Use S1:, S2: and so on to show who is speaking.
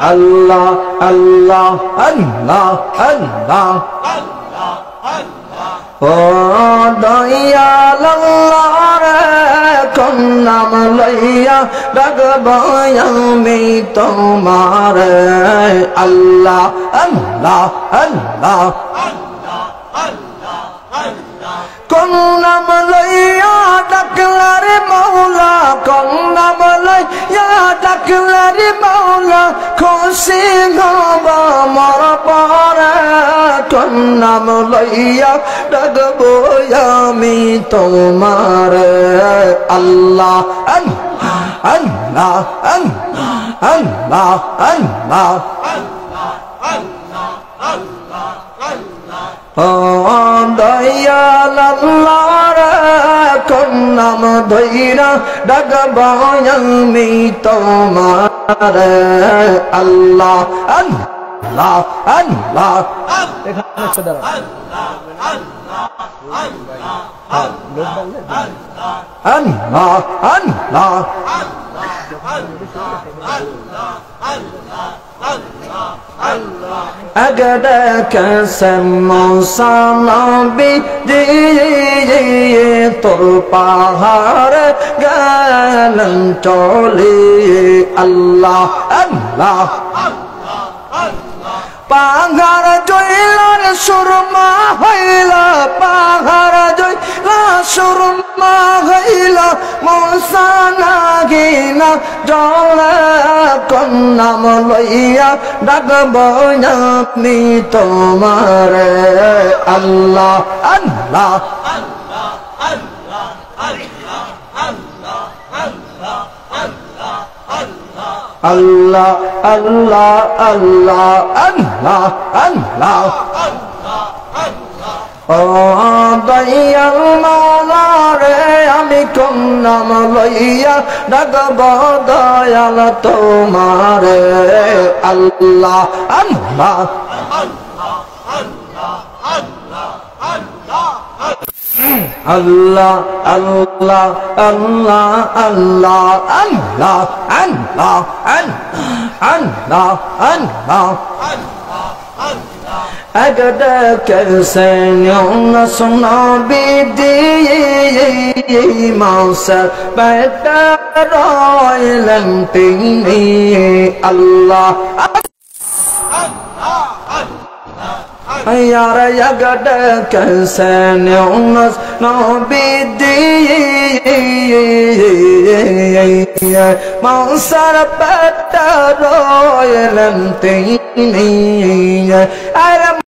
S1: আল্লাহ আল্লাহ আল্লাহ আল্লাহ ও দয়াল আল্লাহ রে কোন নাম লইয়া ডাকব আমি তোমার আল্লাহ আল্লাহ আল্লাহ কোন নাম লইয়া ডাকলা রে মাওলা কোন নাম লইয়া ডাকলা রে মাওলা খুশি হব মোর পরে কোন নাম লইয়া ডাকব আমি তোমার আল্লাহ আল্লাহ আল্লাহ আল্লাহ ও দয়াল আল্লাহ রে কোন নাম ধইরা ডাকব আমি তোমার আল্লাহ আল্লাহ আল্লাহ এখানে ছেড়ে দাও আল্লাহ আল্লাহ अगर कसम मौसमी दिए तो पहाड़ गलन टोले अल्लाह अल्लाह পাহাড় জইলার সুরমা হইলা পাহাড় জইলা সুরমা হইলা মৌসা নাগিনা জলে কোন নাম লইয়া ডাকব আমি তোমার আল্লাহ আল্লাহ Allah Allah Allah Allah Allah oh dayal maula re ami kon nam loiya dagab dayal tomar Allah Allah Allah Allah Allah Allah Allah Allah Allah Allah अगर कैसे न सुना बीदी मौसर बैठा रोयलंती अल्लाह यार यगड कैसे न्यूनस नबीदी मौसर बैठा रोयलंती